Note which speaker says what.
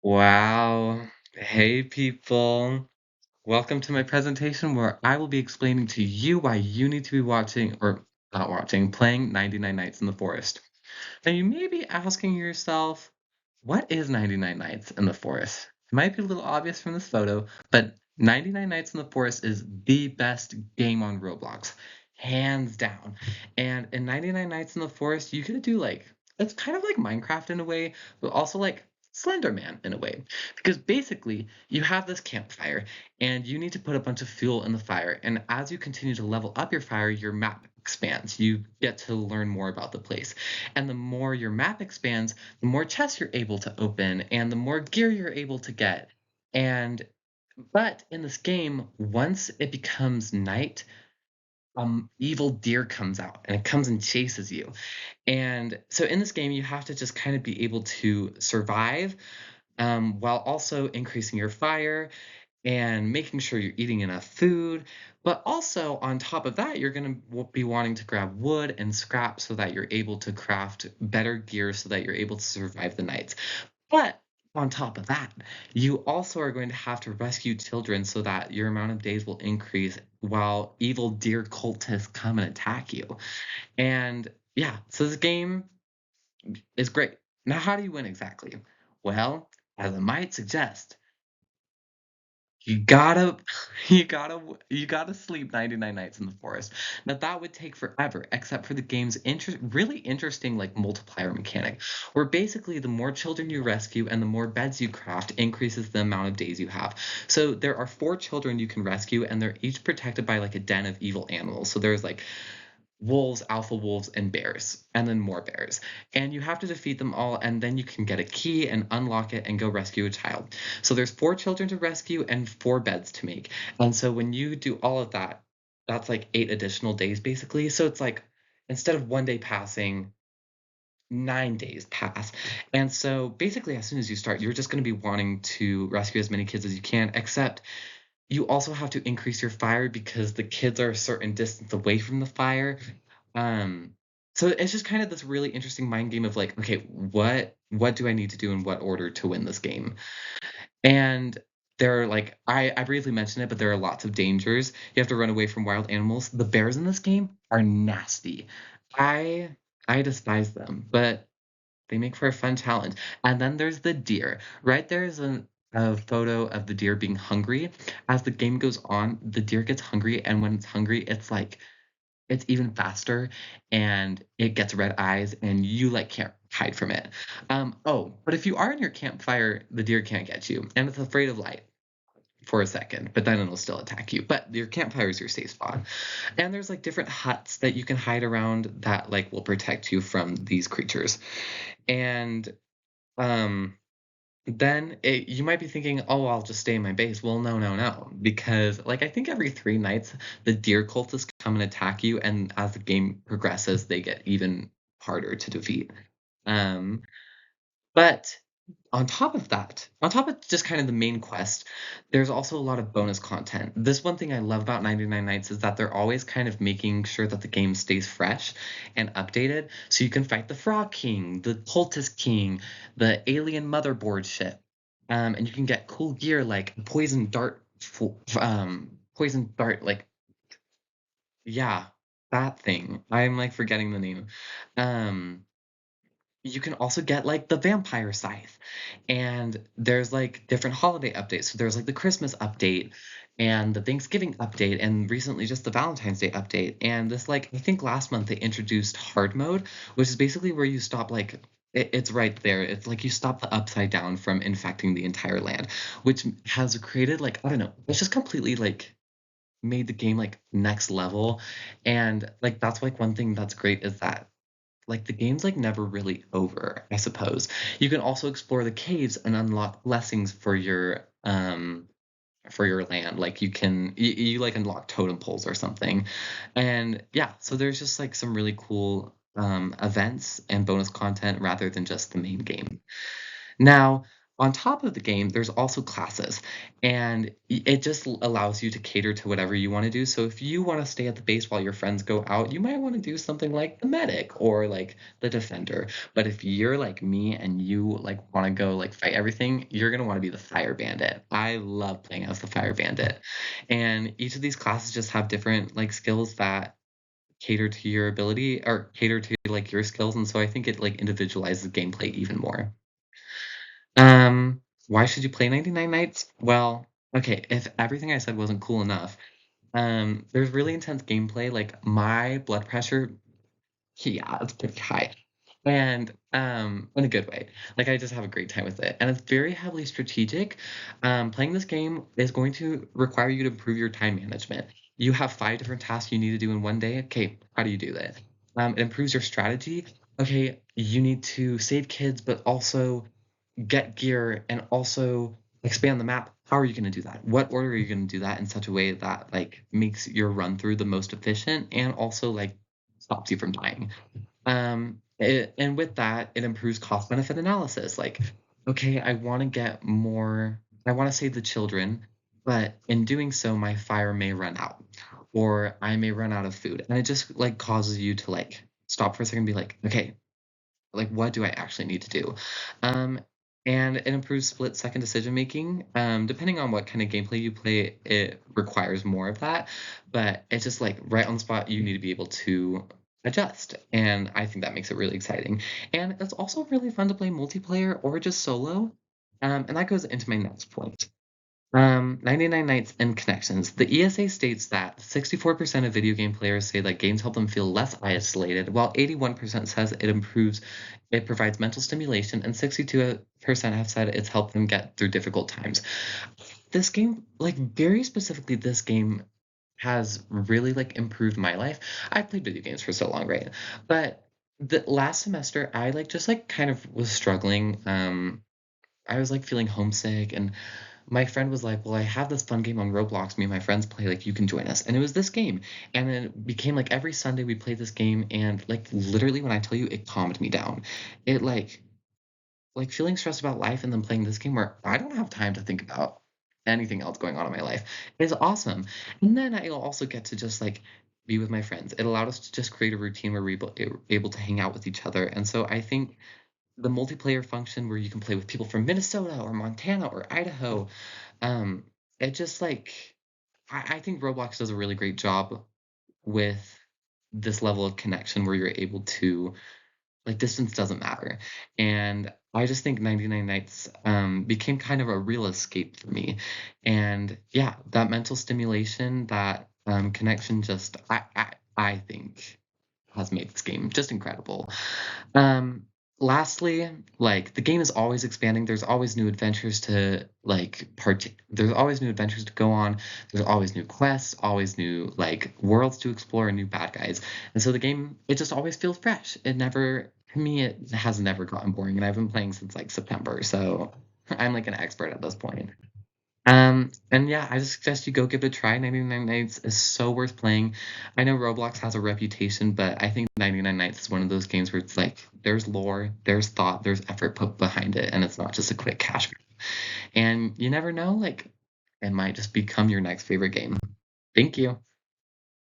Speaker 1: Wow. Hey, people. Welcome to my presentation where I will be explaining to you why you need to be watching, or not watching, playing 99 Nights in the Forest. Now, you may be asking yourself, what is 99 Nights in the Forest? It might be a little obvious from this photo, but 99 Nights in the Forest is the best game on Roblox, hands down. And in 99 Nights in the Forest, you could do it's kind of like Minecraft in a way, but also like Slender Man in a way. Because basically, you have this campfire and you need to put a bunch of fuel in the fire. And as you continue to level up your fire, your map expands. You get to learn more about the place. And the more your map expands, the more chests you're able to open and the more gear you're able to get. And but in this game, once it becomes night, evil deer comes out and it comes and chases you. And so in this game, you have to just kind of be able to survive while also increasing your fire and making sure you're eating enough food. But also, on top of that, you're going to be wanting to grab wood and scrap so that you're able to craft better gear so that you're able to survive the nights. But on top of that, you also are going to have to rescue children so that your amount of days will increase while evil deer cultists come and attack you. And yeah, so this game is great. Now, how do you win exactly? Well, as I might suggest, you gotta you gotta sleep 99 nights in the forest. Now that would take forever, except for the game's really interesting like multiplier mechanic, where basically the more children you rescue and the more beds you craft increases the amount of days you have. So there are four children you can rescue, and they're each protected by like a den of evil animals. So there's like wolves, alpha wolves, and bears, and then more bears. And you have to defeat them all, and then you can get a key and unlock it and go rescue a child. So there's four children to rescue and four beds to make. And so when you do all of that, that's like 8 additional days basically. So it's like instead of one day passing, 9 days pass. And so basically, as soon as you start, you're just going to be wanting to rescue as many kids as you can, except you also have to increase your fire because the kids are a certain distance away from the fire. Um, so it's just kind of this really interesting mind game of like, okay, what do I need to do in what order to win this game? And there are like I briefly mentioned it, but there are lots of dangers. You have to run away from wild animals. The bears in this game are nasty. I I despise them, but they make for a fun challenge. And then there's the deer. Right there is a photo of the deer being hungry. As the game goes on, the deer gets hungry, and when it's hungry, it's even faster, and it gets red eyes, and you like can't hide from it. Oh, but if you are in your campfire, the deer can't get you, and it's afraid of light for a second, but then it'll still attack you. But your campfire is your safe spot. And there's like different huts that you can hide around that like will protect you from these creatures. And um, then you might be thinking, "Oh, I'll just stay in my base." Well, no, no, no, because like I think every 3 nights the deer cultists come and attack you, and as the game progresses, they get even harder to defeat. Um, but on top of just kind of the main quest, there's also a lot of bonus content. This one thing I love about 99 Nights is that they're always kind of making sure that the game stays fresh and updated. So you can fight the Frog King, the Cultist King, the alien motherboard ship. And you can get cool gear like poison dart, like, yeah, that thing. I'm like forgetting the name. Um, you can also get like the vampire scythe, and there's like different holiday updates. So there's like the Christmas update and the Thanksgiving update, and recently just the Valentine's Day update. And this, like, I think last month they introduced hard mode, which is basically where you stop like it's right there. It's like you stop the upside down from infecting the entire land, which has created like, I don't know, it's just completely like made the game like next level. And like that's like one thing that's great is that like the game's like never really over, I suppose. You can also explore the caves and unlock blessings for your land. Like you like unlock totem poles or something. And yeah, so there's just like some really cool events and bonus content rather than just the main game. Now, On top of the game, there's also classes, and it just allows you to cater to whatever you wanna do. So if you wanna stay at the base while your friends go out, you might wanna do something like the medic or, like, the defender. But if you're like me and you, like, wanna go, like, fight everything, you're gonna wanna be the fire bandit. I love playing as the fire bandit. And each of these classes just have different, like, skills that cater to your ability or cater to, like, your skills, and so I think it, like, individualizes gameplay even more. Why should you play 99 Nights? Well, okay, if everything I said wasn't cool enough, there's really intense gameplay, like, my blood pressure, yeah, it's pretty high, and, in a good way. Like, I just have a great time with it, and it's very heavily strategic. Playing this game is going to require you to improve your time management. You have 5 different tasks you need to do in one day. Okay, how do you do that? It improves your strategy. Okay, you need to save kids, but also get gear and also expand the map. How are you gonna do that? What order are you gonna do that in such a way that, like, makes your run through the most efficient and also, like, stops you from dying? And with that, it improves cost benefit analysis. Like, okay, I wanna save the children, but in doing so, my fire may run out, or I may run out of food. And it just, like, causes you to, like, stop for a second and be like, "Okay, like, what do I actually need to do?" Um, and it improves split-second decision making. Depending on what kind of gameplay you play, it requires more of that, but it's just, like, right on the spot, you need to be able to adjust, and I think that makes it really exciting. And it's also really fun to play multiplayer or just solo, and that goes into my next point. 99 Nights and Connections. The ESA states that 64% of video game players say that games help them feel less isolated, while 81% says it provides mental stimulation, and 62% have said it's helped them get through difficult times. This game, like, very specifically, this game has really, like, improved my life. I've played video games for so long, right? But the last semester, I, like, just, like, kind of was struggling. I was, like, feeling homesick, and my friend was like, "Well, I have this fun game on Roblox, me and my friends play, like, you can join us." And it was this game, and then it became, like, every Sunday we played this game, and, like, literally, when I tell you it calmed me down. It, like, feeling stressed about life and then playing this game where I don't have time to think about anything else going on in my life is awesome. And then I'll also get to just, like, be with my friends. It allowed us to just create a routine where able to hang out with each other, and so I think the multiplayer function where you can play with people from Minnesota or Montana or Idaho, um, it just like I think Roblox does a really great job with this level of connection where you're able to like distance doesn't matter. And I just think 99 Nights became kind of a real escape for me. And yeah, that mental stimulation, that connection just I think has made this game just incredible. Um, Lastly, like, the game is always expanding, there's always new adventures to, like, there's always new adventures to go on, there's always new quests, always new, like, worlds to explore and new bad guys, and so the game, it just always feels fresh. It never to me, it has never gotten boring, and I've been playing since, like, September, so I'm, like, an expert at this point. And yeah, I just suggest you go give it a try. 99 Nights is so worth playing. I know Roblox has a reputation, but I think 99 Nights is one of those games where it's like there's lore, there's thought, there's effort put behind it, and it's not just a quick cash grab. And you never know, like it might just become your next favorite game. Thank you.